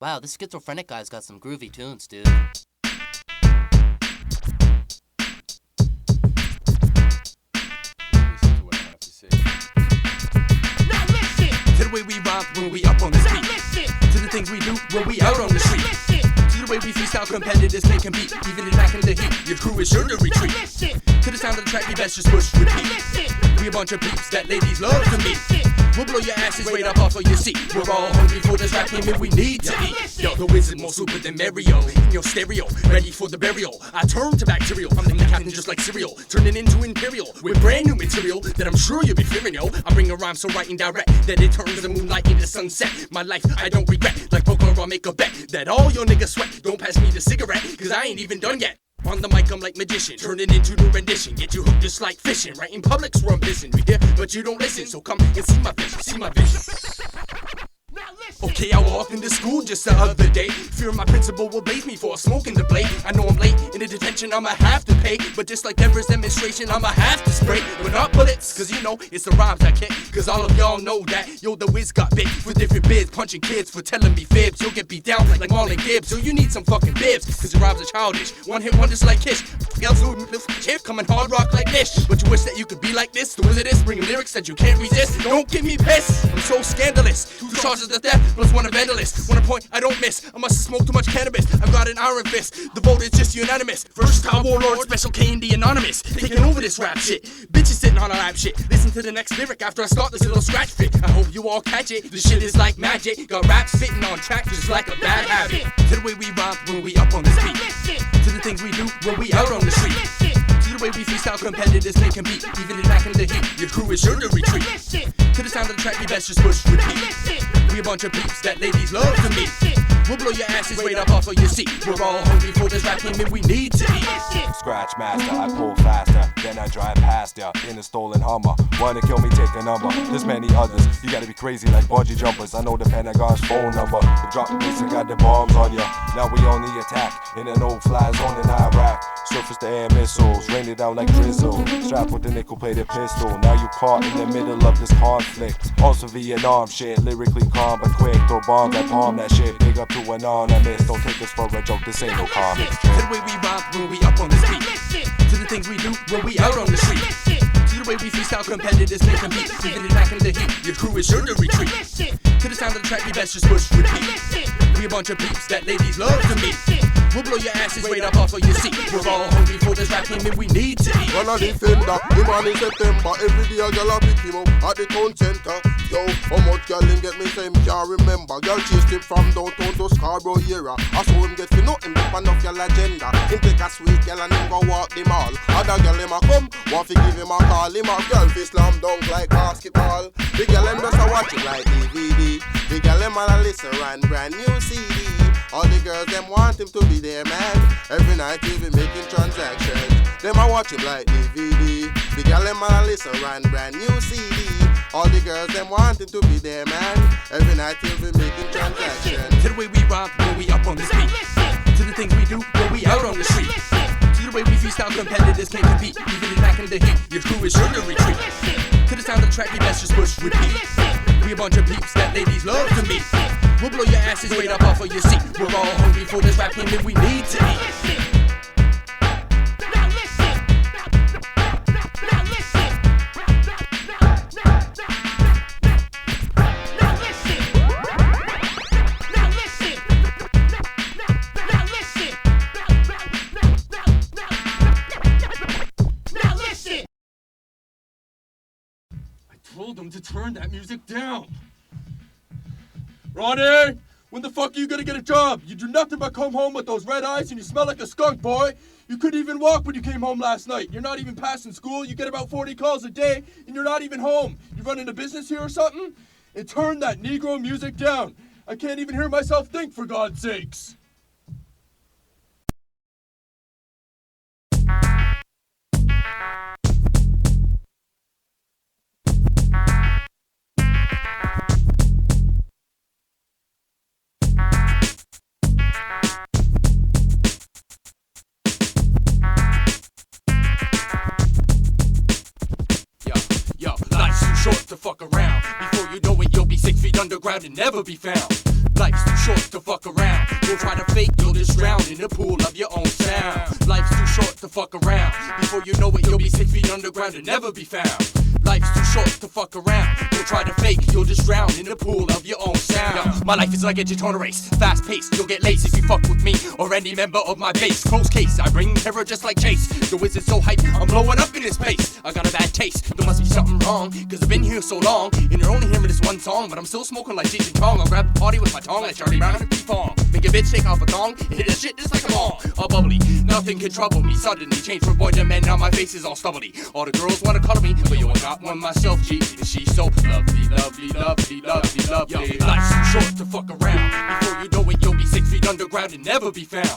Wow, this schizophrenic guy's got some groovy tunes, dude. Listen to what I have to say. Now listen to the way we rhyme when we up on the beat. To the things we do when we out on the street. To the way we freestyle, competitors can't compete. Even in back in the heat, your crew is sure to retreat. To the sound of the track, we best just push repeat. We a bunch of peeps that ladies love to meet. We'll blow your asses right up off of your seat. We're all hungry for this rap game and we need to eat. Yo, the wizard more super than Mario. In your stereo, ready for the burial. I turn to bacterial. I'm the captain just like cereal, turning into imperial. With brand new material that I'm sure you'll be fearing, yo. I bring a rhyme so right and direct that it turns the moonlight into sunset. My life I don't regret. Like poker, I'll make a bet that all your niggas sweat. Don't pass me the cigarette, cause I ain't even done yet. On the mic, I'm like magician, turning into new rendition. Get you hooked just like fishing. Right in public's where I'm pissing. You hear, but you don't listen. So come and see my vision, see my vision. Okay, I walked into school just the other day. Fear my principal will blaze me for smoking the blade. I know I'm late in the detention, I'ma have to pay. But just like Denver's demonstration, I'ma have to spray. But not bullets, cause you know it's the rhymes I kick. Cause all of y'all know that, yo, the whiz got big. For different bids, punching kids for telling me fibs. You'll get beat down like Marlon Gibbs. So you need some fucking bibs, cause your rhymes are childish. One hit wonders like Kish. Else who chip coming hard rock like Nish. But you wish that you could be like this. The wizard is bringing lyrics that you can't resist. Don't get me pissed, I'm so scandalous. 2 charges of theft plus 1 of vandalist. 1 point I don't miss. I must have smoked too much cannabis. I've got an iron fist. The vote is just unanimous. Versatile warlord, special K and the anonymous. Taking over this rap shit. Bitches sitting on a rap shit. Listen to the next lyric after I start this little scratch fit. I hope you all catch it. This shit is like magic. Got rap spitting on track just like a bad habit. To the way we rhyme when we up on this beat. To the things we do when we out on the street. To the way we freestyle, competitors can't compete. Even in back in the heat, your crew is sure to retreat. To the sound of the track, we best just push repeat. We a bunch of peeps that ladies love to meet. We'll blow your asses right up off of your seat. We're all hungry for this rap game and we need to eat. Scratch master, I pull faster, then I drive past ya in a stolen Hummer. Wanna kill me, take a number. There's many others. You gotta be crazy like bungee jumpers. I know the Pentagon's phone number. The drop beats and got the bombs on ya. Now we on the attack in an old fly zone in Iraq. Surface to air missiles, rain it down like drizzle. Strapped with the nickel-plated pistol. Now you caught in the middle of this conflict. Also Vietnam shit, lyrically calm but quick. Throw bombs, I palm that shit. Big up to anonymous. Don't take us for a joke, this ain't no comics. To the way we rhyme when we up on the beat. To the things we do when we out on the street. To the way we freestyle, competitors can't compete. Even in back in the heat, your crew is sure to retreat. To the sound of the track, we best just push repeat. We a bunch of peeps that ladies love to meet. We'll blow your asses right up off of your seat. We're all hungry for this rap game and we need to eat. When I defender, the man in September. Every day a girl a pick him up at the town center. Yo, how much girl him get me say him can't remember. Girl chased him from downtown to Scarborough area. I saw him get for nothing but enough your agenda. Him take a sweet girl and him go walk the mall. Other girl him a come, want to give him a call. Him a girl fi slam dunk like basketball. The girl him just a watch it like DVD. The girl him a listen brand new CD. All the girls them want him to be their man. Every night he be making transactions. Them a watch him like DVD. The girl them a listen brand new CD. All the girls them want him to be their man. Every night he'll be making transactions. To the way we rhyme when we up on this beat. To the things we do when we out on the street. To the way we freestyle, competitors can't compete. Even in back in the heat, your crew is sure to retreat. To the sound of the track, we best just push repeat. We a bunch of peeps that ladies love to meet. We'll blow your asses right up off of your seat. We're all hungry for this rap game and we need to eat. I told them to turn that music down. Ronnie, when the fuck are you gonna get a job? You do nothing but come home with those red eyes and you smell like a skunk, boy. You couldn't even walk when you came home last night. You're not even passing school. You get about 40 calls a day and you're not even home. You running a business here or something? And turn that Negro music down. I can't even hear myself think, for God's sakes. Yo, life's too short to fuck around. Before underground and never be found. Life's too short to fuck around. Don't try to fake, you'll just drown in the pool of your own sound. Life's too short to fuck around. Before you know it, you'll be 6 feet underground and never be found. Life's too short to fuck around. Don't try to fake, you'll just drown in the pool of your own sound. Yo, my life is like a Daytona race, fast paced, you'll get laced if you fuck with me or any member of my base. Close case, I bring terror just like Chase. The wizard's so hype, I'm blowing up in his face. I got a bad taste, there must be something wrong, cause I've been here so long, and you're only hearing this one song, but I'm still smoking like Cheech and Chong. I'll grab the party with my tongue like Charlie Brown and P-Fong. Make a bitch take off a thong, and hit a shit just like a ball. All bubbly, nothing can trouble me. Suddenly change from boy to man, now my face is all stubbly. All the girls wanna cuddle me, but yo, I got one myself, G. And she's so lovely, lovely, lovely, lovely, lovely. Life's too short to fuck around. Before you know it, you'll be 6 feet underground and never be found.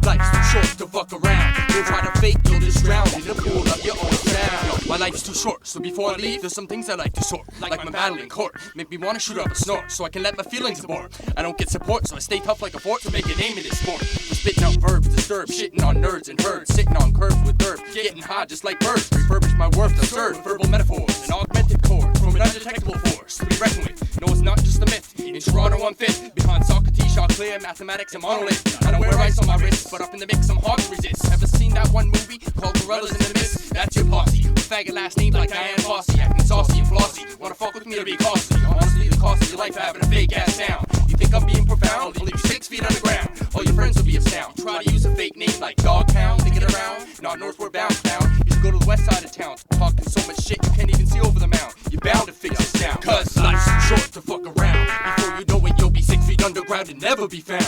Life's too short to fuck around. Don't try to fake, you'll just drown in the pool of your own sound. Yo, my life's too short, so before I leave, there's some things I like to sort. Like my battle in court, make me wanna shoot up a snort, so I can let my feelings abort. I don't get support, so I stay tough like a fort to make a name in this sport. We're spitting out verbs, disturbed, shitting on nerds and herds, sitting on curves with dirt, getting high just like birds. Refurbish my worth, absurd verbal metaphors and augmented chords from an undetectable force to be reckoned with. No, it's not just a myth. In Toronto, I'm fit. Behind Socrates, shot clear, mathematics, and monolith. I don't wear ice on my wrist, but up in the mix, I'm hard to resist. Ever seen that one movie called Gorillas in the Mist? That's your posse. With faggot last name like Diane Fossey, acting saucy and flossy. Wanna fuck with me to be costly. Honestly, the cost of your life having a fake ass sound. You think I'm being profound? I'll leave you 6 feet underground. All your friends will be astounded. Try to use a fake name like Dogtown to get around. Not northward bound town. You should go to the west side of town. Talking so much shit you can't even see over the mound. You're bound to figure this down. Cause life's too short to fuck around. Before you know it, you'll be 6 feet underground and never be found.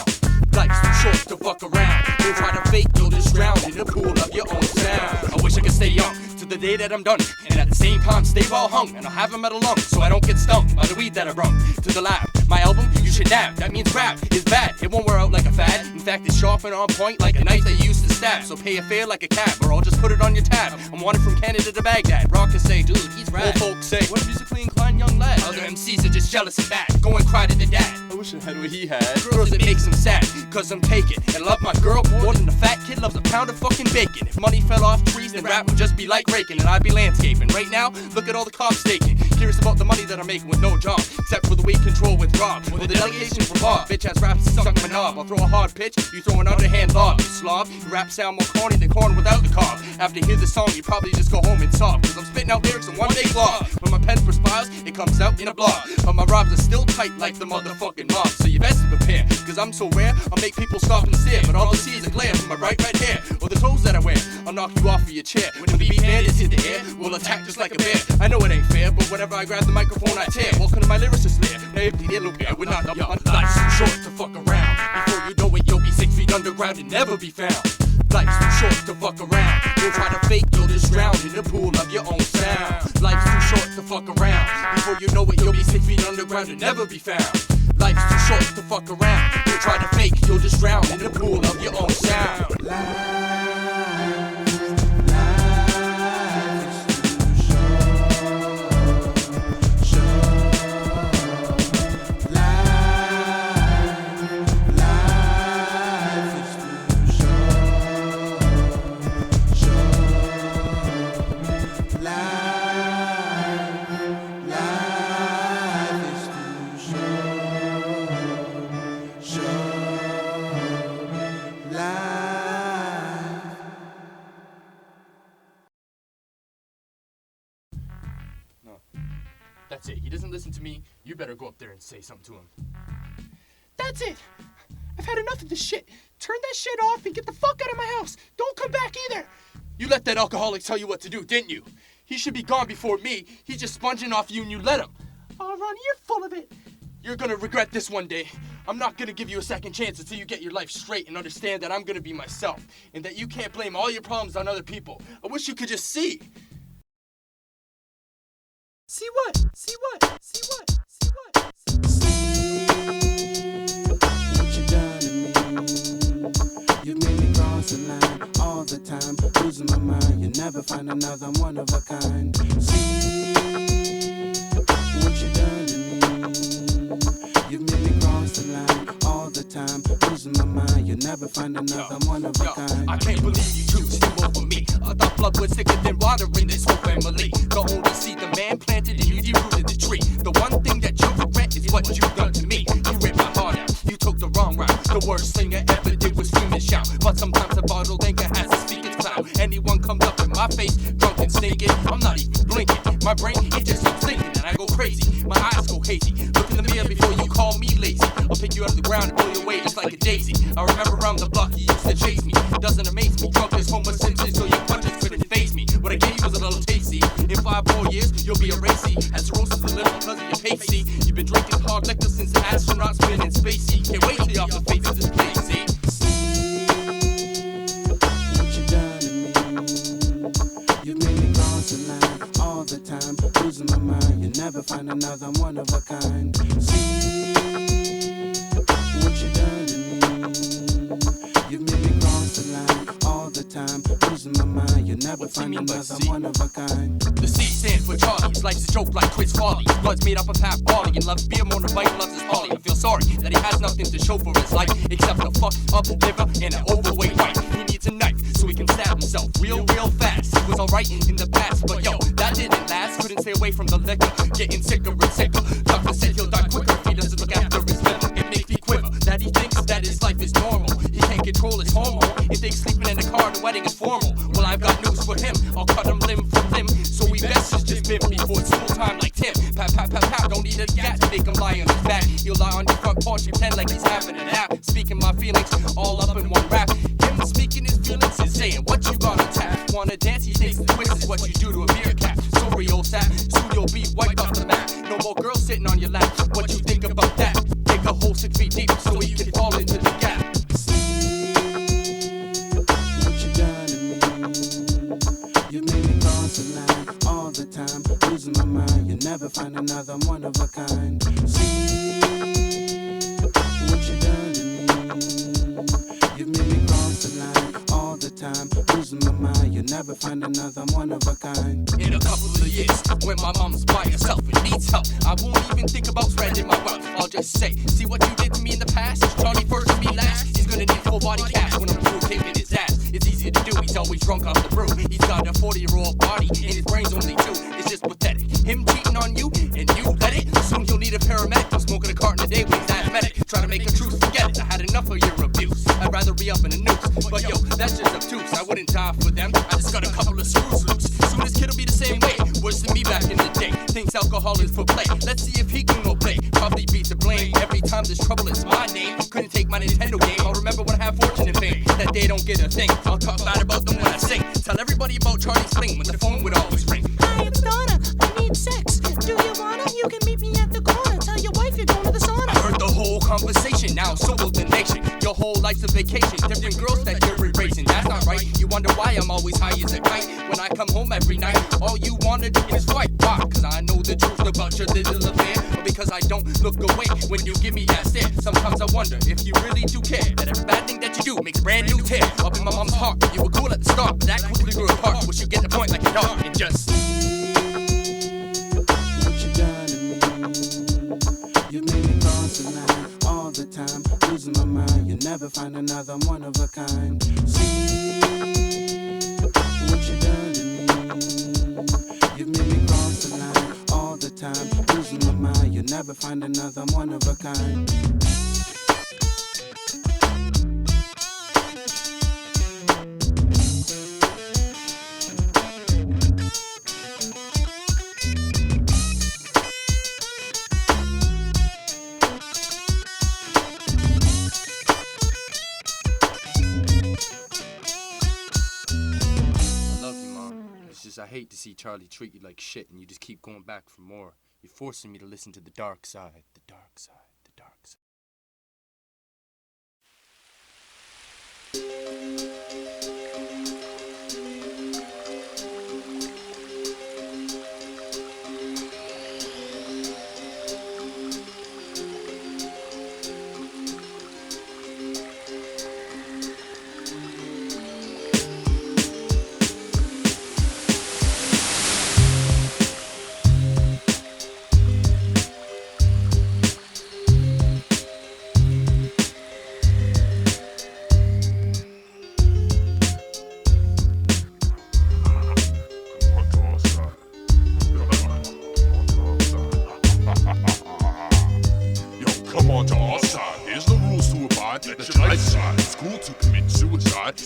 Life's too short to fuck around. Don't try to fake, you'll just drown in the pool of your own sound. I wish I could stay young to the day that I'm done, and at the same time stay well hung, and I'll have a metal lung so I don't get stung by the weed that I brung to the lab. My album, you should nab. That means rap is bad. It won't wear out like a fad. In fact, it's sharp and on point like a knife that you used to stab. So pay a fare like a cab, or I'll just put it on your tab. I'm wanted from Canada to Baghdad. Rockers say, dude, he's rad. Old folks say, what a musically inclined young lad. Other MCs are just jealous and bad. Go and cry to the dad. I wish I had what he had. Girls, it makes them sad, cause I'm taken. And love my girl more than a fat kid loves a pound of fucking bacon. If money fell off trees, then rap would just be like raking, and I'd be landscaping. Right now, look at all the cops staking. Curious about the money that I'm making with no job, except for the weed control with Rob, or the delegation from Bob. Bitch has raps to suck my knob. I'll throw a hard pitch, you throw an underhand lob. You slob, your rap sound more corny than corn without the cob. After you hear the song, you probably just go home and sob, cause I'm spitting out lyrics in one big blob. When my pen perspires, it comes out in a blob. But my rhymes are still tight like the motherfucking mob. So you best prepare, cause I'm so rare, I'll make people stop and stare. But all they see is a glare from my right hair, or the clothes that I wear. I'll knock you off of your chair. When the beat bandits hit the air, we'll attack just like a bear. I know it ain't fair, but whenever I grab the microphone, I tear. Welcome to my lyricist lair. Hey, the yellow bear, we're not up on life's too short to fuck around. Before you know it, you'll be 6 feet underground and never be found. Life's too short to fuck around. Don't try to fake, you'll just drown in the pool of your own sound. Life's too short to fuck around. Before you know it, you'll be 6 feet underground and never be found. Life's too short to fuck around. Don't try to fake, you'll just drown in the pool of your own sound. That's it. He doesn't listen to me. You better go up there and say something to him. That's it. I've had enough of this shit. Turn that shit off and get the fuck out of my house. Don't come back either. You let that alcoholic tell you what to do, didn't you? He should be gone before me. He's just sponging off you and you let him. Oh, Ronnie, you're full of it. You're gonna regret this one day. I'm not gonna give you a second chance until you get your life straight and understand that I'm gonna be myself and that you can't blame all your problems on other people. I wish you could just see. See what? See what? See what? See what? See what you done to me. You made me cross the line all the time, losing my mind. You never find another one of a kind. See what you done to me. You made me cross the line all the time, losing my mind. You never find another one of a kind. I can't believe you choose to over me. I thought blood was thicker than water in this whole family. The only seed the man planted and you rooted the tree. The one thing that you regret is what you crazy. My eyes go hazy. Look in the mirror before you call me lazy. I'll pick you out of the ground and blow you away just like a daisy. I remember around the block you used to chase me. Doesn't amaze me. Drunk as Homer Simpson, so your punches couldn't faze me. What I gave you was a little tasty. In 5 more years, you'll be a racy. As roasted a little because of your pasty. You've been drinking hard liquor since the astronauts been in spacey. Can't wait till you're off the face of this place, see? What you done to me? You made me cross the line all the time, losing my mind. You never find another one of a kind. See what you done to me? You made me cross the line all the time, losing my mind. You never find another one of a kind. The C stands for Charlie. Life's a joke like Chris Farley. Blood's made up of half barley and loves beer more than Mike loves his Holly. I feel sorry that he has nothing to show for his life except a fucked up liver and an overweight wife. He needs a knife so he can stab himself real fast. He was alright in the past, but yo, that didn't last. Couldn't stay away from the liquor, getting sicker and sicker. Doctor said he'll die quicker if he doesn't look after his liver. It makes me quiver that he thinks that his life is normal. He can't control his hormone. He thinks sleeping in the car at the wedding is formal. Well, I've got news for him. I'll cut him limb from limb. So he best just been before it's school time like Tim. Pat, pat, pat, pat. Don't need a gat to make him lie on his back. He'll lie on your front porch and pretend like he's having a nap. Speaking my feelings all up in one rap. Him speaking his feelings is saying what you gonna tap. Wanna dance? He thinks the twist is what you do to a meerkat. Sorry, old sap. Soon you'll be wiped off the map. No more girls sitting on your lap. What you think about that? Take a hole 6 feet deep so you can fall into the gap. What you done to me? You made me cross the line all the time, losing my mind. You never find another one of a kind. See what you done to me? You made me cross the line all the time, losing my mind. You never find another one of a kind. In a couple of years, when my mom's by herself and needs help, I won't even think about spreading my wealth. I'll just say, see what you did to me in the past? Charlie first and me last. He's gonna need full body cash when I'm through kicking his ass. It's easy to do, he's always drunk off the brew. He's got a 40-year-old body and his brain's only 2. It's just pathetic. Him cheating on you and you let it. Soon he'll need a paramedic. I'm smoking a carton a day when he's asthmatic. Trying to make a truce, forget it. I had enough of your abuse. I'd rather be up in a noose. But yo, that's just obtuse. I wouldn't die for them. I just got a couple of screws loose. Soon this kid'll be the same way. Worse than me back in the day. Thinks alcohol is for play. Let's see if he can obey. Probably be to blame. Every time there's trouble, it's my name. Couldn't take my Nintendo game. I'll remember when I have fortune and fame. That they don't get a thing. I'll talk bad about them when I sing. Tell everybody about Charlie's fling when the phone would always ring. Hi, it's Donna. I need sex. Do you wanna? You can meet me at the corner. Tell your wife you're going to the sauna. I heard the whole conversation. Now so will the nation. Your whole life's a vacation. Different girls that you're erasing. That's not right. You wonder why I'm always high as a kite. When I come home every night, all you wanna do is fight. Why? Cause I know the truth about your little affair. Or because I don't look away when you give me that stare. Sometimes I wonder if you really do care. That every bad thing that you do makes a brand new tear. Up in my mom's heart. You were cool at the start, but that quickly grew apart. Wish you get the point like a dog and just. What you done to me? You made me cross the line all the time, losing my mind. You never find another one of a kind. See what you done to me? You made me cross the line all the time, losing my mind. You never find another one of a kind. I hate to see Charlie treat you like shit and you just keep going back for more. You're forcing me to listen to the dark side, the dark side, the dark side.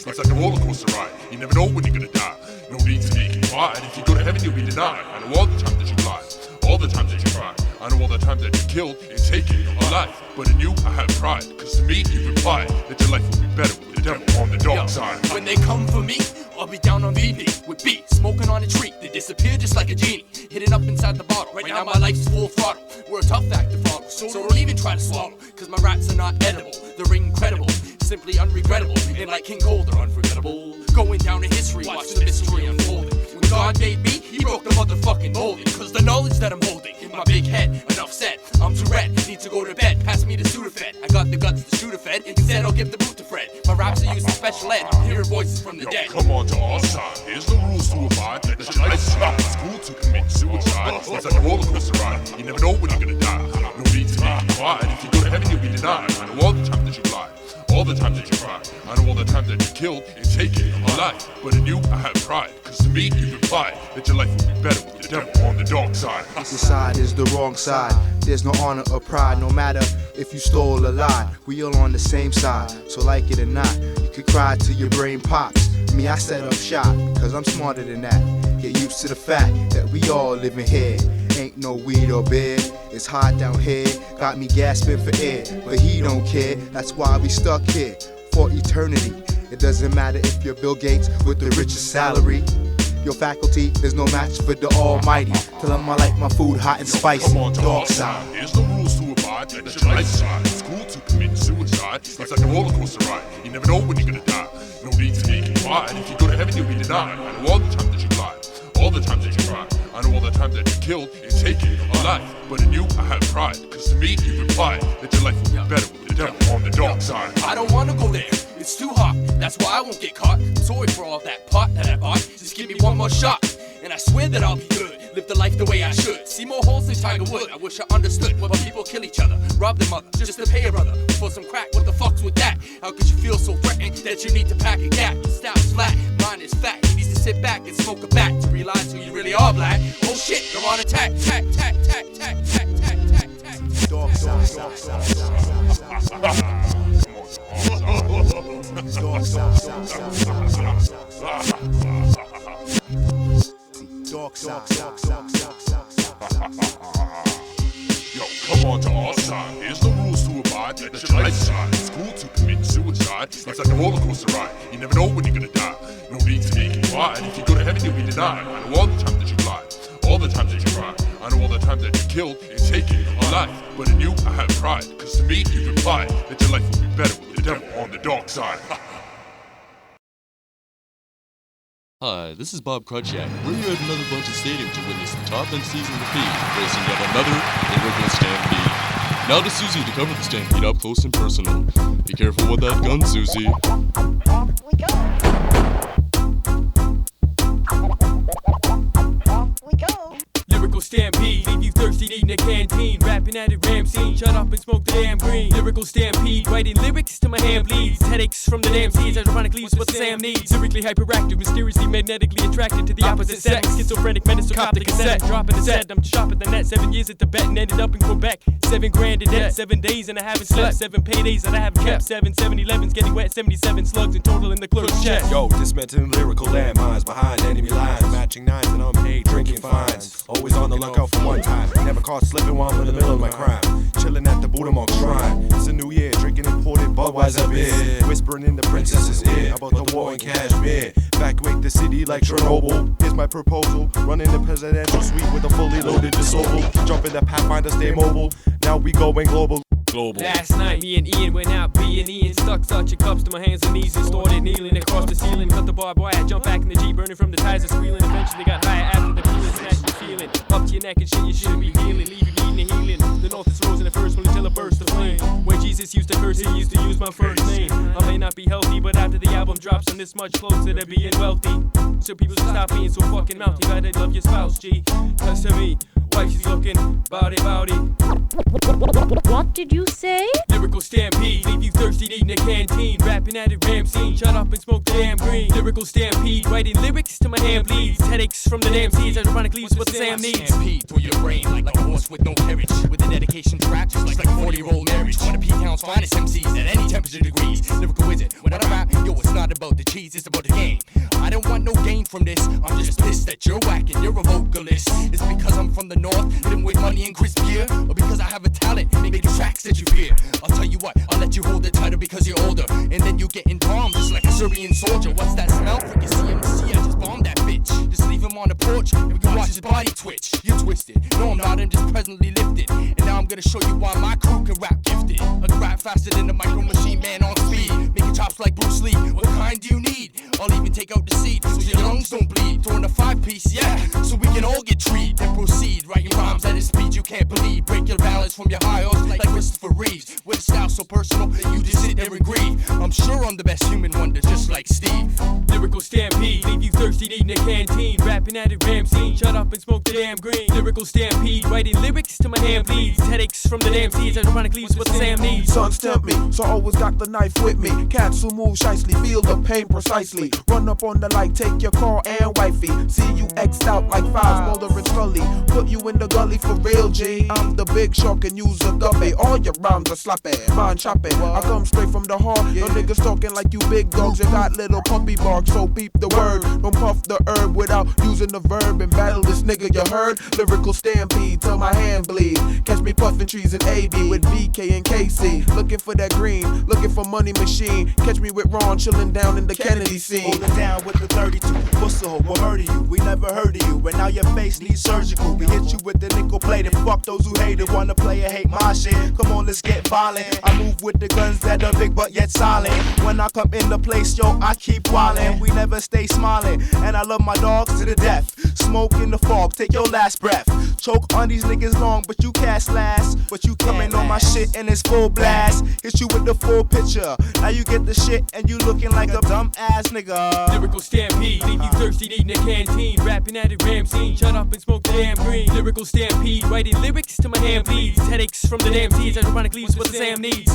It's like a roller coaster ride. You never know when you're gonna die. No need to be quiet. If you go to heaven, you'll be denied. I know all the times that you lied, all the times that you cried. I know all the times that you killed and taken a life. But in you, I have pride. Cause to me, you replied that your life would be better with the devil on the dark side. When they come for me, I'll be down on VP with B, smoking on a tree. They disappear just like a genie, hidden up inside the bottle. Right now my life's full throttle. We're a tough act to follow, so don't even try to swallow. Cause my raps are not edible, they're incredible, simply unregrettable, and like King Cole, they're unforgettable. Going down in history, watch the mystery unfolding. When God made me, he broke the motherfucking molding. Cause the knowledge that I'm holding in my big head, enough said, I'm too red, need to go to bed. Pass me the Sudafed, I got the guts to shoot a Fed. Instead I'll give the boot to Fred. My raps are used in special ed, hearing voices from the dead. Come on to our side, here's the rules to abide. That your life's not in school to commit suicide. It's like a roller coaster ride, you never know when you're gonna die. No need to be quiet, if you go to heaven you'll be denied. I know all the time that you lied, all the times that you cried. I know all the times that you killed and taken a life. But in you I have pride, cause to me you replied that your life would be better with the devil on the dark side. This side is the wrong side. There's no honor or pride, no matter if you stole or lied. We all on the same side, so like it or not, you could cry till your brain pops. Me, I set up shop, cause I'm smarter than that. Get used to the fact that we all living here. Ain't no weed or beer, it's hot down here. Got me gasping for air, but he don't care. That's why we stuck here for eternity. It doesn't matter if you're Bill Gates with the richest salary. Your faculty, there's no match for the almighty. Tell him I like my food hot and spicy. Come on to our side, here's the rules to abide. That's your lifestyle, it's cool to commit suicide. It's like a roller coaster ride, you never know when you're gonna die. No need to be quiet, if you go to heaven you'll be denied. I know all the times that you lied, all the times that you cried. I know all the times that you killed and taken a life. But in you I have pride, cause to me you replied that your life would be better with the devil on the dark side. I don't wanna go there, it's too hot, that's why I won't get caught. Sorry for all that pot that I bought, just give me one more shot, and I swear that I'll be good. Live the life the way I should. See more holes than Tiger Wood. I wish I understood why people kill each other, rob their mother, just to pay a brother for some crack. What the fuck's with that? How could you feel so threatened that you need to pack a gap? Your style's flat, mine is fat. You need to sit back and smoke a bat to realize who you really are, black. Oh shit, they're on attack. Tack, tack, tack, tack, tack, tack, tack, tack. Dark side, dark side, dark side. Yo, come on to our side, here's the rules to abide. That's your lifestyle, it's cool to commit suicide. It's like a roller coaster ride, you never know when you're gonna die. No need to be quiet, if you go to heaven you'll be denied. I know all the times that you lied, all the times that you cried. I know all the times that you killed and taken a life. But in you I have pride, cause to me you replied that your life would be better with the devil on the dark side. Hi, this is Bob Crutchak. We're here at another Bunches Stadium to witness the top MCs in the feed, racing yet another Lyrical Stampede. Now to Susie to cover the Stampede up close and personal. Be careful with that gun, Susie. Off we go. Off we go. Lyrical Stampede, leave you thirsty eating a canteen, rapping at a ram scene, shut up and smoke the damn green. Lyrical Stampede, writing lyrics till my hand bleeds, headaches from the damn seeds, ironically is what the Sam needs. Lyrically hyperactive, mysteriously magnetically attracted to the opposite sex, schizophrenic menace, so cop the cassette, dropping the set, I'm shopping the net, 7 years at Tibet and ended up in Quebec, 7 grand in debt, 7 days and I haven't slept, 7 paydays that I haven't kept, 7-11s getting wet, 77 slugs in total in the clerk's check. Yo, dismantling lyrical landmines behind enemy lines, matching nines and unpaid drinking fines. Always on the lookout for one time, never caught slipping while I'm in the middle of my crime. Chilling at the Buddha Monk shrine. It's a new year, drinking imported Budweiser beer, whispering in the princess's ear about the war in Kashmir. Evacuate the city like Chernobyl. Here's my proposal: run in the presidential suite with a fully loaded disposal. Jump in the Pathfinder, stay mobile. Now we going global. Last night, me and Ian went out B&E and stuck such a cups to my hands and knees and started kneeling across the ceiling. Cut the barbed wire, jumped back in the Jeep, burning from the tires and squealing. Eventually got higher after the feeling, smashed the feeling. Up to your neck and shit, you shouldn't be healing, leaving needing a healing. The north is frozen at first until it burst the flame. When Jesus used to curse, he used to use my first name. I may not be healthy, but after the album drops, I'm this much closer to being wealthy. So people should stop being so fucking mouthy. Better love your spouse, G. Cause to me, wife, she's looking bowdy. What did you say? Lyrical Stampede, leave you thirsty eating a canteen, rapping at a ram scene, shut up and smoke the damn green. Lyrical Stampede, writing lyrics till my hand bleeds, headaches from the damn seeds, ironically is what the Sam needs. Stampede through your brain like a horse with no carriage, with a dedication to rap just like a 40-year-old marriage. One of P-Town's finest MCs at any temperature degrees. Lyrical wizard, when I rap, yo, it's not about the cheese, it's about the game. I don't want no gain from this. I'm just pissed that you're whack and you're a vocalist. It's because I'm from the north, living with money and crisp gear, or because I have a talent, making tracks that you fear. I'll tell you what, I'll let you hold the title because you're older, and then you get bombed just like a Syrian soldier. What's that smell? Freaking CMC, I just bombed that bitch. Just leave him on the porch and we can watch his body twitch. You're twisted. No, I'm not, I'm just presently lifted. And now I'm gonna show you why my crew can rap gifted. I can rap faster than the Micro Machine Man on speed, making chops like Bruce Lee. What kind do you need? I'll even take out the seed so your lungs don't bleed. Throwing a 5-piece, yeah, so we can all get treated. Then proceed, writing rhymes at a speed you can't believe. Break your balance from your high hopes like Christopher Reeves. With a style so personal that you just sit there and grieve. I'm sure I'm the best human wonder, just like Steve. Lyrical Stampede, leave you thirsty eating a canteen. Rapping at a ram scene, shut up and smoke the damn green. Lyrical Stampede, writing lyrics till my hand bleeds. Headaches from the damn seeds, ironic leaves what the Sam needs. Sons tempt me, so I always got the knife with me. Cats who move shicely, feel the pain precisely. Run up on the light, take your car and wifey. See you X'd out like fives, Mulder and Scully. Put you in the gully for real, G. I'm the big shark and use a guppy. All your rhymes are sloppy, mine choppy. I come straight from the heart. No niggas talking like you big dogs. You got little puppy bark, so peep the word. Don't puff the herb without using the verb. And battle this nigga, you heard? Lyrical Stampede till my hand bleed. Catch me puffing trees in AB with BK and KC. Looking for that green, looking for money machine. Catch me with Ron chilling down in the Kennedy scene. Holding down with the 32. What's the hope? We'll murder you. We never heard of you. And now your face needs surgical. We hit you with the nickel plated. Fuck those who hate it. Wanna play or hate my shit. Come on, let's get violent. I move with the guns that are big but yet silent. When I come in the place, yo, I keep wildin'. We never stay smiling. And I love my dogs to the death. Smoke in the fog, take your last breath. Choke on these niggas long, but you cast last. But you coming on my shit and it's full blast. Hit you with the full picture. Now you get the shit and you looking like a dumb ass nigga. Lyrical Stampede, leave you thirsty eating a canteen. Rapping at a ram scene, shut up and smoke the damn green. Lyrical Stampede, writing lyrics till my hand bleeds. Headaches from the damn seeds, ironic leaves what the Sam needs.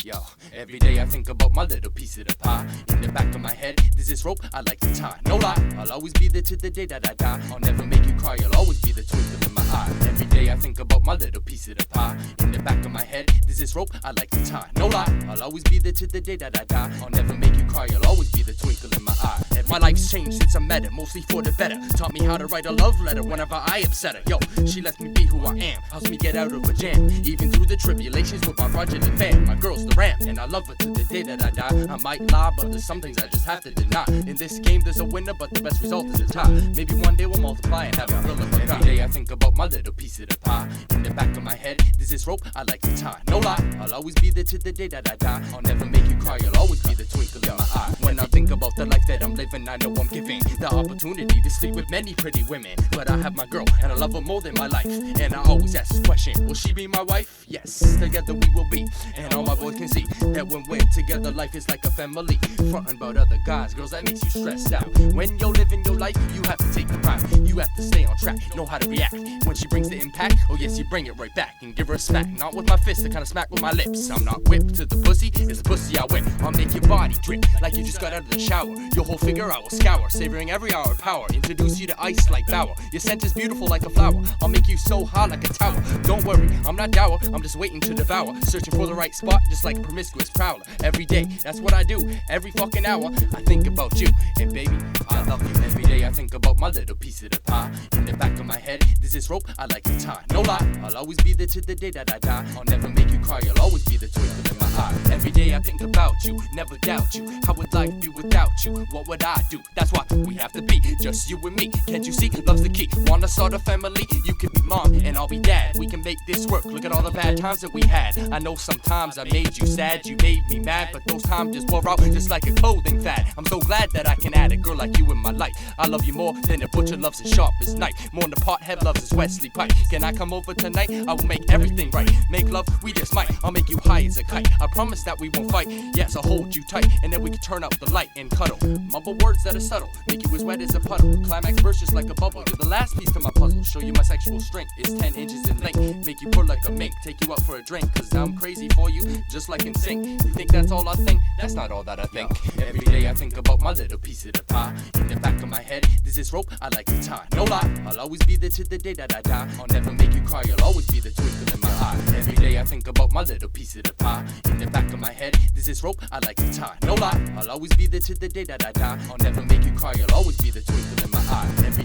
Yo, every day I think about my little piece of the pie. In the back of my head, there's this rope I like to tie. No lie, I'll always be there to the day that I die. I'll never make you cry, I'll always be the twinkle in my eye. Every day I think about my little piece of the pie. In the back of my head, there's this rope I like to tie. No lie, I'll always be there to the day that I die. I'll never make you cry, I'll always be the twinkle in my eye. And my life's changed since I met her, mostly for the better. Taught me how to write a love letter whenever I upset her. Yo, she lets me be who I am, helps me get out of a jam. Even through the tribulations with my fraudulent fan. My girl's the ram, and I love her to the day that I die. I might lie, but there's some things I just have to deny. In this game, there's a winner, but the best result is a tie. Maybe one day we'll multiply and have a real of a guy. Every day I think about my little piece of the pie. In the back of my head, there's this rope I like to tie. No lie, I'll always be there to the day that I die. I'll never make you cry, I'll always be the twinkle in my eye. When I think about the life that I'm living, I know I'm giving the opportunity to sleep with many pretty women. But I have my girl, and I love her more than my life. And I always ask this question, will she be my wife? Yes, together we will be. And all my boys can see that when we're together, life is like a family. Frontin' about other guys, girls, that makes you stressed out. When you're living your life, you have to take the pride. You have to stay on track, know how to react. When she brings the impact, oh yes, you bring it right back. And give her a smack, not with my fist, the kind of smack with my lips. I'm not whipped to the pussy, it's the pussy I whip. I'll make your body drip, like you just got out of the shower. Your whole figure I will scour, savoring every hour of power. Introduce you to ice like Bauer. Your scent is beautiful like a flower. I'll make you so hot like a tower. Don't worry, I'm not dour, I'm just waiting to devour. Searching for the right spot, just like a promiscuous prowler. Every day, that's what I do. Every fucking hour, I think about you. And baby, I love you. Every day I think about my little piece of the pie. In the back of my head, there's this rope I like to tie. No lie, I'll always be there to the day that I die. I'll never make you cry, I'll always be the twinkle in my eye. Every day I I think about you, never doubt you. How would life be without you? What would I do? That's why we have to be just you and me. Can't you see? Love's the key. Wanna start a family? You can be mom and I'll be dad. We can make this work. Look at all the bad times that we had. I know sometimes I made you sad, you made me mad, but those times just wore out just like a clothing fad. I'm so glad that I can add a girl like you in my life. I love you more than a butcher loves his sharpest knife. More than the pothead loves his Wesley pipe. Can I come over tonight? I will make everything right. Make love, we just might. I'll make you high as a kite. I promise that we won't fight. Yes, I'll hold you tight, and then we can turn up the light and cuddle. Mumble words that are subtle, make you as wet as a puddle. Climax burst just like a bubble. You're the last piece to my puzzle. Show you my sexual strength. It's 10 inches in length. Make you purr like a mink. Take you out for a drink, cause I'm crazy for you, just like in sync. You think that's all I think? That's not all that I think. Every day I think about my little piece of the pie. In the back of my head, there's this rope I like to tie. No lie, I'll always be there till the day that I die. I'll never make you cry, you'll always be the twinkle in my eye. Every day I think about my little piece of the pie. In the back of my head, there's this rope I like to tie. No lie, I'll always be there till the day that I die. I'll never make you cry, you'll always be the twinkle in my eye. Every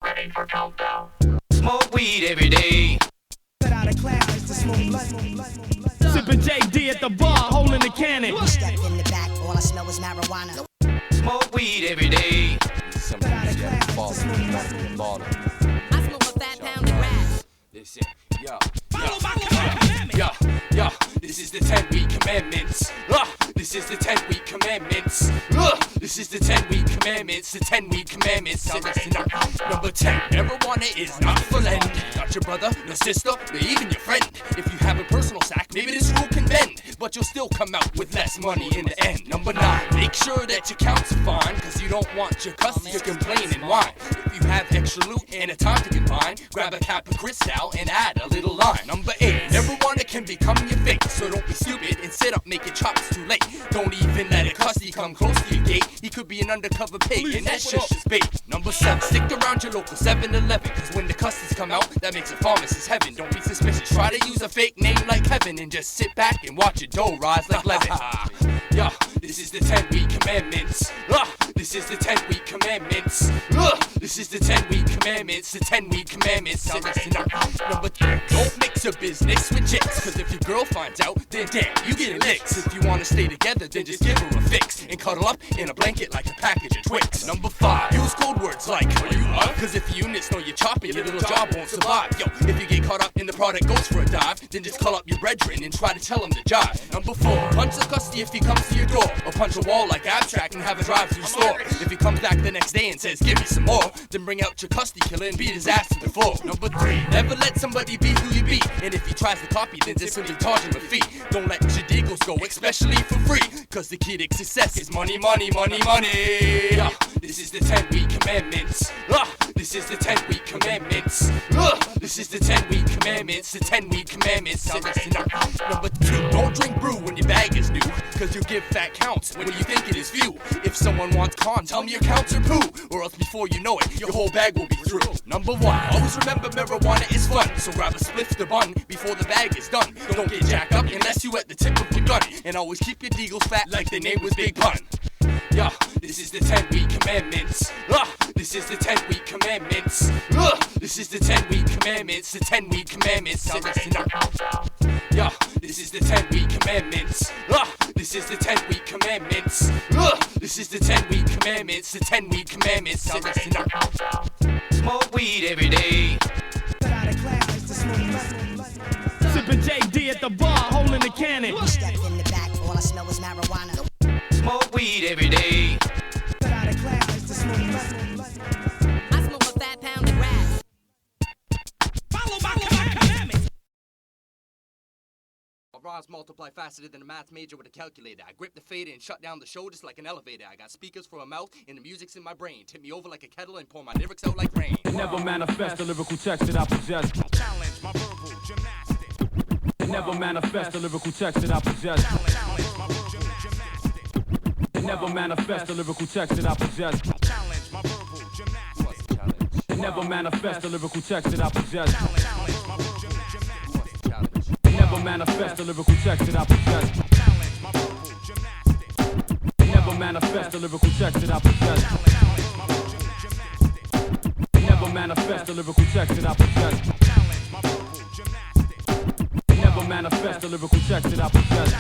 Ready for countdown. Smoke weed every day. Sipping JD at the bar, holding the cannon. Step in the back, all I smell is marijuana. Smoke weed every day. Somebody's got to fall in the bottle. I smoke a fat pound of grass. Listen, yo, this is the 10-week commandments. This is the 10-week commandments. This is the 10-week commandments. The 10-week commandments. Now listen up. Number 10, marijuana is not for lend. Not your brother, your sister, or even your friend. If you have a personal sack, maybe this rule can bend, but you'll still come out with less money in the end. Number 9, make sure that your counts are fine, cause you don't want your customer to complain and whine. If you have extra loot and a time to combine, grab a cap of Cristal and add a little lime. Number 8, marijuana can become your fate, so don't be stupid and sit up, make your chops too late. Don't even let a cussy come close to your gate. He could be an undercover pig, and that shit's just bait. Number 7, stick around your local 7-Eleven, cause when the cussies come out, that makes a pharmacist heaven. Don't be suspicious, try to use a fake name like Kevin and just sit back and watch your dough rise like Levin. Yo, this is the 10-week commandments. This is the 10-week commandments. This is the 10-week commandments. The 10-week commandments. Now listen up. Number 3, don't mix your business with chicks, cause if your girl finds out, then damn, you get licks. If you wanna stay together, then just give her a fix and cuddle up in a blanket like a package of Twix. Number 5, use code words like, are you up? Cause if units know you're chopping, your little job won't survive. Yo, if you get caught up and the product goes for a dive, then just call up your brethren and try to tell them to jive. Number 4, punch the custody if he comes to your door, or punch a wall like Abstract and have a drive-through store. If he comes back the next day and says, give me some more, then bring out your custody killer and beat his ass to the floor. Number 3, never let somebody be who you be, and if he tries to copy, then just simply charge him a fee. Don't let your deagles go, especially for free, cause the key to success is money, money, money, money. This is the 10-week commandments. This is the 10-week commandments. This is the 10-week commandments. The 10-week commandments. Now listen up. Number 2, don't drink brew when your bag is new, cause you give fat counts when you think it is few. If someone wants con, tell me your counts are poo, or else before you know it, your whole bag will be through. Number 1, always remember marijuana is fun, so grab a spliff to bun before the bag is done. Don't get jacked up unless you at the tip of your gun, and always keep your deagles fat like their name was Big Pun. Yeah, this is the 10-week commandments. This is the 10-week commandments. This is the 10-week commandments. The 10-week commandments. Now listen up. Yeah, this is the 10-week commandments. This is the 10-week commandments. This is the 10-week commandments. The 10-week commandments. Now listen up. Smoke weed every day. Sipping JD at the bar, holding the cannon. Step in the back, all I smell is marijuana. Smoke weed every day. I smoke a fat pound of grass. Follow my commandments. Rhymes multiply faster than a math major with a calculator. I grip the fader and shut down the show just like an elevator. I got speakers for a mouth and the music's in my brain. Tip me over like a kettle and pour my lyrics out like rain. Never manifest the lyrical text that I possess. Challenge my verbal gymnastics. Never manifest the lyrical text that I possess. Challenge my verbal gymnastics. Never manifest the lyrical text that I possess. Challenge my verbal gymnastics. Never manifest the lyrical text that I possess. Challenge my verbal gymnastics. Never manifest the lyrical text that I possess. Never manifest the lyrical text that I possess. Never manifest the lyrical text that I possess. Never manifest the lyrical text that I possess.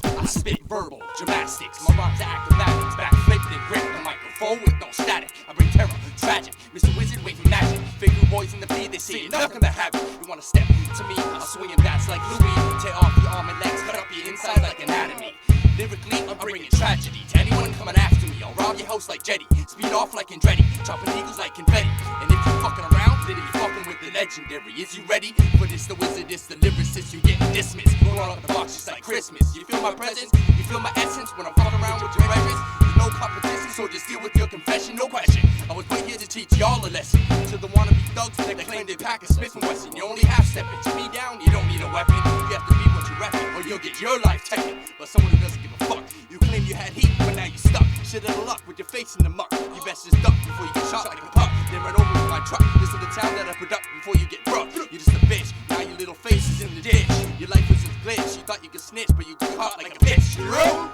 I spit verbal gymnastics, my rhymes are acrobatics, backflip and grip the microphone with no static. I bring terror, tragic, Mr. Wizard waving magic. Figure boys in the beat, they see enough of the habit. You wanna step to me, I'll swing and bats like Louis. Tear off your arm and legs, cut up your inside like anatomy. Lyrically, I'm bringing tragedy to anyone coming after me. I'll rob your house like Jetty, speed off like Andretti, chopping eagles like confetti. And if you fucking around, then you fucking with the legendary. Is you ready for this? The wizard, this the lyricist. You get dismissed. Roll out the box just like Christmas. You feel my presence? You feel my essence when I'm fucking around with your treasures? There's no competition, so just deal with your confession. No question. I was put here to teach y'all a lesson. To the wannabe thugs that claim they pack a Smith & Wesson. You only half stepping. To me down, you don't need a weapon. You have to be what you reppin', or you'll get your life taken. But someone who doesn't give a fuck. You claim you had heat, but now you stuck. Shit out of luck with your face in the muck. You best just duck before you get shot like a puck. Then run over with my truck. This is the town that I product before you get broke. You're just a bitch. Now your little face is in the ditch. Your life was a glitch. You thought you could snitch, but you got caught like a bitch.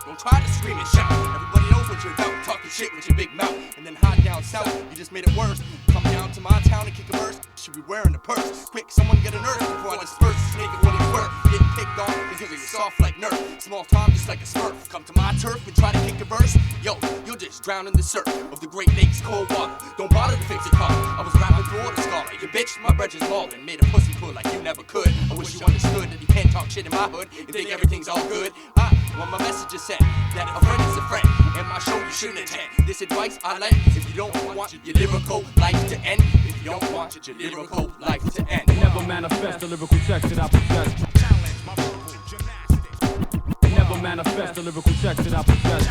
Don't try to scream and shout. Everybody knows what you're about. Talking shit with your big mouth. And then hide down south. You just made it worse. Come down to my town and kick a verse. Should be wearing a purse. Quick, someone get a nurse before I disperse this nigga when he's work. Getting kicked on because he's soft like Nerf. Small time just like a smurf. Come to my turf and try to kick a verse. Yo, you'll just drown in the surf of the Great Lakes cold water. Don't bother to fix it, car. I was rapping through the scholar. Your bitch, my brethren maulin'. Made a pussy pull like you never could. I wish you understood that you can't talk shit in my hood and think everything's all good. Well, my message is said that a friend is a friend. And my show you shouldn't attend. This advice I lend if you don't want your lyrical life to end. If you don't want your lyrical life to end. Never manifest the lyrical text that I possess. Never manifest the lyrical text that I possess.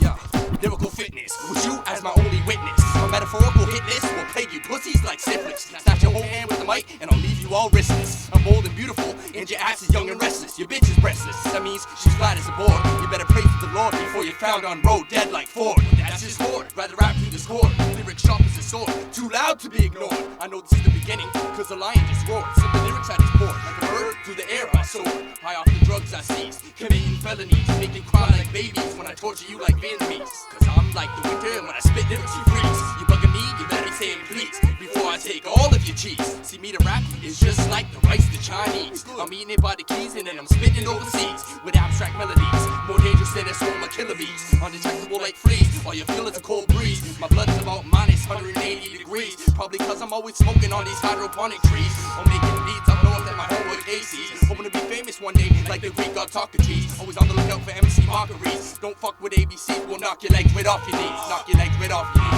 Yeah, lyrical fitness with you as my only witness. My metaphorical hit list will plague you pussies like syphilis. Snatch your whole hand with the mic and I'll leave you all wristless. I'm bold and beautiful and your ass is young and restless. Your bitch is breastless. That means she's flat as a board. You better pray to the Lord before you're found on road dead like Ford. That's his horde. Rather rap through discord. Lyrics sharp as a sword. Too loud to be ignored. I know this is the beginning cause the lion just roared. Simple lyrics I just poured like a bird through the air I soared. High off the drugs I seized. Committing felonies. Making cry like babies when I torture you like Vietnamese. Cause I'm like the winter and when I spit lyrics you freeze. You bugging me, you better be saying please before I take all of your cheese. See me to rap is just like the rice to Chinese. I'm eating it by the keys and then I'm spitting overseas with abstract melodies. More dangerous than a swarm of killer bees. Undetectable like fleas. All you feel is a cold breeze. My blood is about minus 180 degrees. Probably cause I'm always smoking on these hydroponic trees. I'm making beats up north at my home with Casey's. Hoping to be famous one day like the Greek Autocrates. Always on the lookout for MC mockeries. Don't fuck with ABC, we'll knock your legs right off your knees. Knock your legs right off your knees.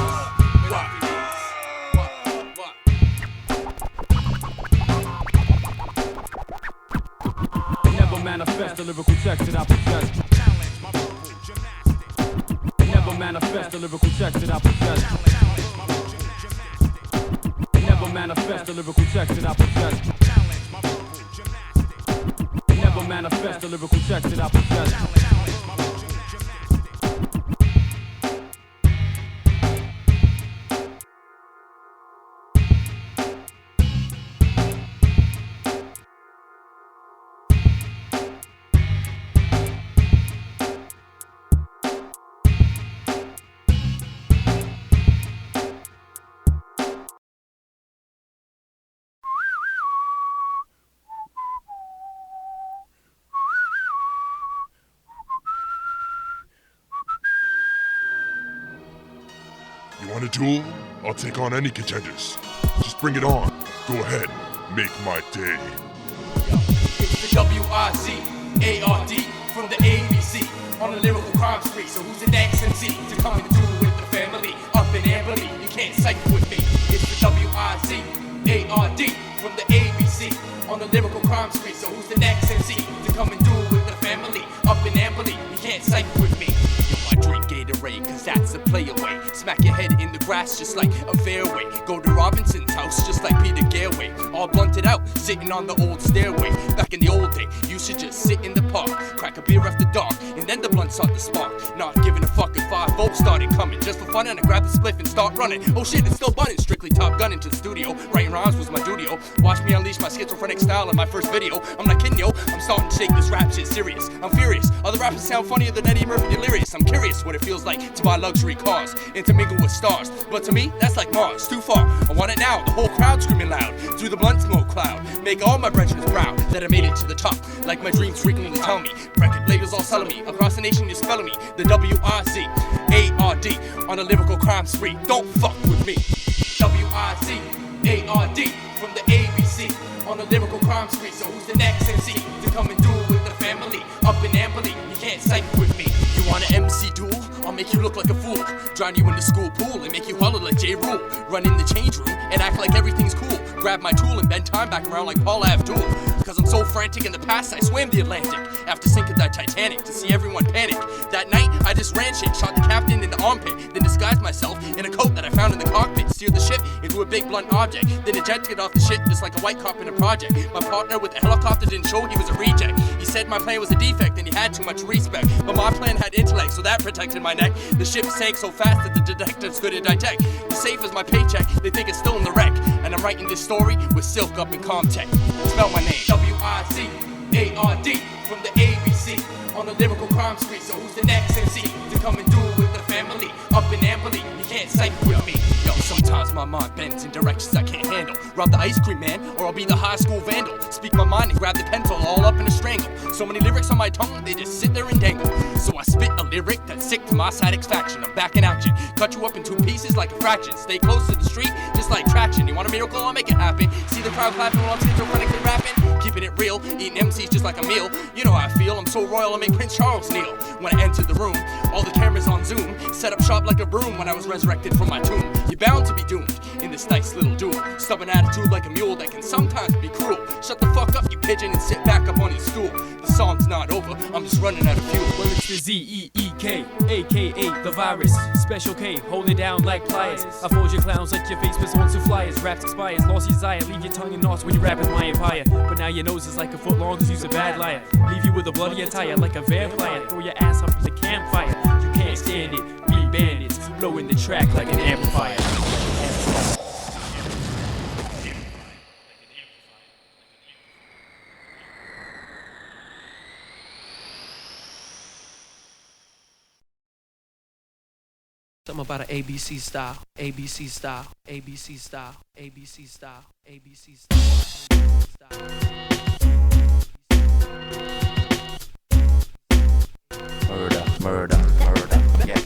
Right off your knees. Never manifest the lyrical text that I possess. Never manifest the lyrical text that I possess. Never manifest the lyrical text that I possess. Never manifest the lyrical text that I possess. You want a duel? I'll take on any contenders. Just bring it on. Go ahead. Make my day. It's the W-I-Z-A-R-D from the ABC on the lyrical crime spree. So who's the next MC to come and duel with the family? Up in Amberley, you can't cipher with me. It's the W-I-Z-A-R-D from the ABC on the lyrical crime spree. So who's the next MC to come and duel with the family? Up in Amberley, you can't cipher with me. I drink Gatorade, cause that's a play away. Smack your head in the grass just like a fairway. Go to Robinson's house just like Peter Gareway. All blunted out, sitting on the old stairway. Back in the old day, you should just sit in the park, crack a beer after dark, and then the blunt gun sought the spark. Not giving a fuck if 5 volts started coming. Just for fun, and I grabbed the spliff and start running. Oh shit, it's still bunning. Strictly Top Gun into the studio. Writing rhymes was my duty-o. Watch me unleash my schizophrenic style in my first video. I'm not kidding, yo. I'm starting to shake this rap shit serious. I'm furious. Other rappers sound funnier than Eddie Murphy Delirious. I'm curious what it feels like to buy luxury cars and to mingle with stars. But to me, that's like Mars. Too far. I want it now. The whole crowd screaming loud through the blunt smoke cloud. Make all my brethren proud that I made it to the top. Like my dreams frequently tell me. Record labels all selling me. Across the nation just spelling me. The W-I-Z-A-R-D on a lyrical crime spree. Don't fuck with me. W-I-Z-A-R-D from the ABC on a lyrical crime spree. So who's the next MC to come and do it with the family? Up in Amberley, you can't cycle with me. You want an MC duel? I'll make you look like a fool. Drown you in the school pool and make you holler like J. Rule. Run in the change room and act like everything's cool. Grab my tool and bend time back around like Paul Abdul. Cause I'm so frantic in the past I swam the Atlantic after sinking that Titanic to see everyone panic. That night I just ran shit, shot the captain in the armpit, then disguised myself in a coat that I found in the cockpit. Steered the ship into a big blunt object, then ejected off the ship just like a white cop in a project. My partner with the helicopter didn't show he was a reject. He said my plan was a defect and he had too much respect. But my plan had intellect, so that protected my neck. The ship sank so fast that the detectives couldn't detect. The safe is my paycheck, they think it's still in the wreck. And I'm writing this story with Silk up in Comtech. Spell my name, W-I-Z-A-R-D from the ABC on a lyrical crime spree. So who's the next MC to come and do it with the family? Up in Amberley, you can't cycle with me. Yo, sometimes my mind bends in directions I can't handle. Rob the ice cream man, or I'll be the high school vandal. Speak my mind and grab the pencil all up in a strangle. So many lyrics on my tongue, they just sit there and dangle. So I spit a lyric that's sick to my satisfaction. I'm back in action, cut you up in 2 pieces like a fraction. Stay close to the street, just like traction. You want a miracle, I'll make it happen. See the crowd clapping while I'm schizophrenically rapping. Keeping it real, eating MCs just like a meal. You know how I feel, I'm so royal I make Prince Charles kneel. When I enter the room, all the cameras on zoom. Set up shop like a broom when I was resurrected from my tomb. You're bound to be doomed in this nice little duel. Stubborn attitude like a mule that can sometimes be cruel. Shut the fuck up, you pigeon, and sit back up on your stool. The song's not over, I'm just running out of fuel. Well, it's the Z-E-E-K, a.k.a. the virus. Special K, hold it down like pliers. I fold your clowns like your face was on some flyers. Raps expires, lost your desire, leave your tongue in knots when you rap with my empire. But now your nose is like a foot long cause you's a bad liar. Leave you with a bloody attire like a vampire. Throw your ass up in the campfire. You can't stand it, we bandits. Blowing the track like an amplifier. Something about an ABC style, ABC style, ABC style, ABC style, ABC style, Murder, yeah.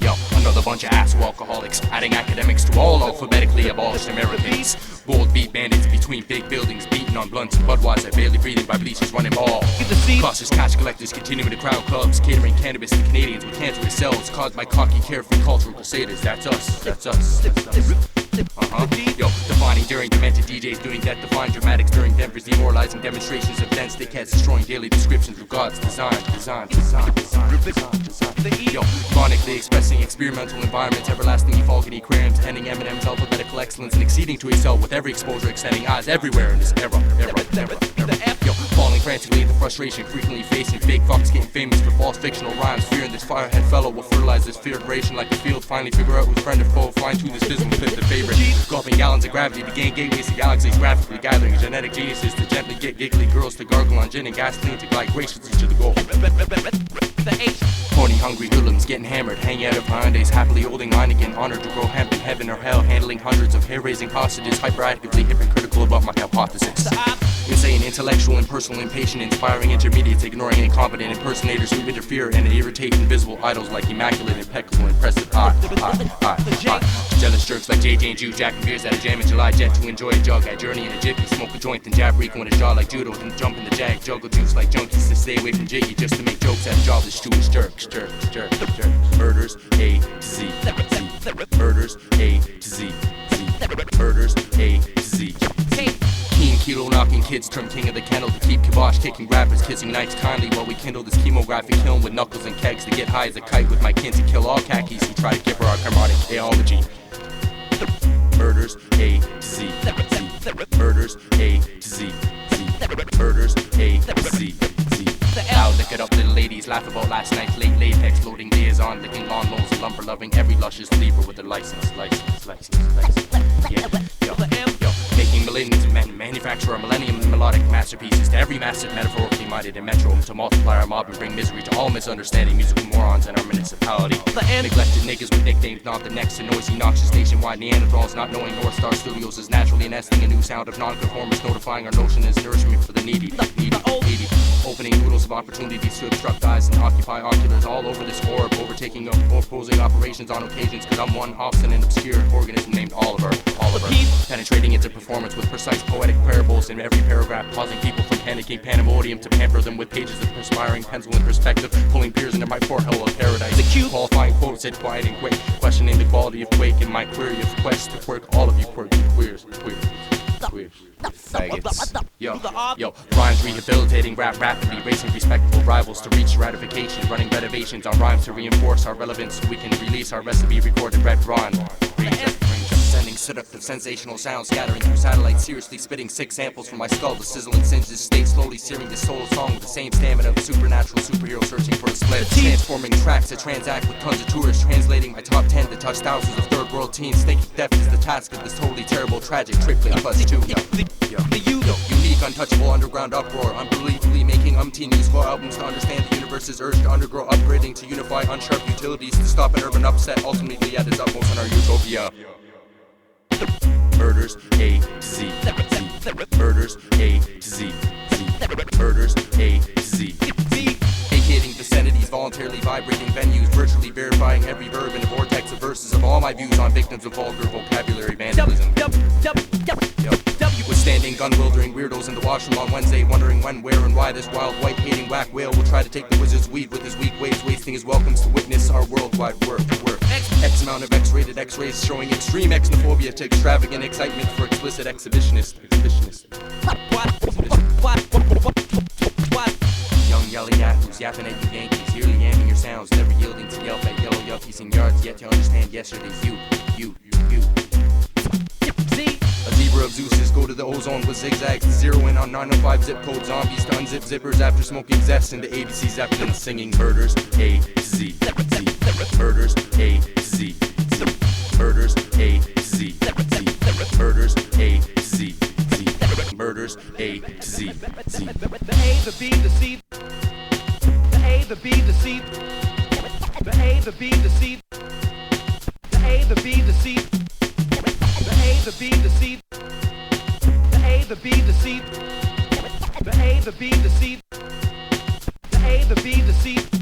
Yo, another bunch of asshole alcoholics, adding academics to all alphabetically abolished Americans. Bold beat bandits between big buildings, beating on blunts and Budweiser, barely breathing by bleachers running ball. Cautious cash collectors continuing to crowd clubs, catering cannabis to Canadians with cancerous cells, caused by cocky, carefree cultural crusaders. That's us. Yo, defining during demented DJs doing death-defying dramatics during Denver's demoralizing demonstrations of dense dickheads destroying daily descriptions of God's design. Yo, chronically expressing experimental environments, everlastingly fogging aquariums, tending Eminem's alphabetical excellence and exceeding to excel with every exposure, extending eyes everywhere in this era. Yo, falling frantically into frustration, frequently facing fake fucks, getting famous for false fictional rhymes, fearing this firehead fellow will fertilize this fear duration like a field, finally figure out who's friend or foe, fine tune this physical fifth and favorite. Gulping gallons of gravity to gain gateways to galaxies, graphically gathering genetic geniuses to gently get giggly girls to gargle on gin and gasoline to glide graciously to the goal. Horny, hungry hoodlums getting hammered, hanging out of Hyundais, happily holding Heineken, honored to grow hemp in heaven or hell, handling hundreds of hair-raising hostages, hyperactively hypocritical about my hypothesis. Insane, intellectual, impersonal, impatient, inspiring intermediates, ignoring incompetent impersonators who interfere and irritate invisible idols like immaculate, impeccable, impressive. Jealous jerks like JJ and Jew, jacking beers at a jam in July, jet to enjoy a jug at Journey in a jiffy, smoke a joint, then jab Rico in a jaw like judo, then jump in the jag, juggle juice like junkies to stay away from Jiggy just to make jokes at jobless Jewish jerks. Murders A to Z. Murders A to Z. Murders A to Z. Keen kilo knocking kids turn king of the kennel to keep kibosh kicking rappers kissing nights kindly while we kindle this chemographic kiln with knuckles and kegs to get high as a kite with my kin to kill all khakis who try to give her our camaraderie theology. Murders A to Z. Murders A to Z. Murders A to Z. I'll lick it up little ladies laugh about last night's late latex, loading liaison, licking lawn moles and lumber loving every luscious lever with their license. Yeah, yo, making millions of men manufacture a millennium melodic masterpieces to every massive metaphorically minded and metro to multiply our mob and bring misery to all misunderstanding musical morons in our municipality. Neglected niggas with nicknames not the next to noisy, noxious nationwide Neanderthals, not knowing North Star Studios is naturally nesting a new sound of non-conformist, notifying our notion as nourishment for the needy. Opening noodles of opportunities to obstruct eyes and occupy oculars all over this orb, overtaking opposing operations on occasions, cause I'm one obstinate obscure organism named Oliver. Penetrating into performance with precise poetic parables in every paragraph, causing people from panicking pandemonium to pamper them with pages of perspiring pencil and perspective, pulling peers into my forehead of paradise. The cute qualifying quotes said quiet and quick, questioning the quality of quake in my query of quest to quirk all of you quirky queers. Faggots. Yo, rhymes rehabilitating rap rapidly, racing respectable rivals to reach ratification, running renovations on rhymes to reinforce our relevance so we can release our recipe recorded red rhyme. Sending seductive sensational sounds scattering through satellites, seriously spitting 6 samples from my skull to sizzle and singe this state, slowly searing this soul song with the same stamina of a supernatural superhero searching for a split. Transforming tracks to transact with tons of tourists, translating my top 10 to touch thousands of third world teens, thinking theft is the task of this totally terrible, tragic, trickling plus 2. Unique, untouchable underground uproar, unbelievably making umpteen useful albums to understand the universe's urge to undergo upgrading, to unify unsharp utilities, to stop an urban upset, ultimately at its utmost in our utopia. Murders A to Z, murders A to Z, murders A to Z, vacating vicinities, voluntarily vibrating venues, virtually verifying every verb in a vortex of verses of all my views on victims of vulgar vocabulary vandalism. Withstanding gun-wieldering weirdos in the washroom on Wednesday, wondering when, where, and why this wild, white-hating whack whale will try to take the wizard's weed with his weak ways, wasting his welcomes to witness our worldwide work. X amount of X-rated X-rays showing extreme xenophobia to extravagant excitement for explicit exhibitionist. Young yelling yahoos yapping at you Yankees, yearly yamming your sounds, never yielding to yelp at yellow yuppies in yards, yet to understand yesterday's you. A zebra of Zeus's go to the ozone with zigzags to zero in on 905 zip code zombies to unzip zippers after smoking zest into ABC Zeppelin singing murders A to Z, murders A to Z, murders A to Z, murders A to Z, murders A to Z, the A, the B, the C, the A, the B, the C, the A, the B, the C, the A, the B, the C, the A, the B, the C, the A, the B, the C, the A, the B, the C, the A, the B, the C.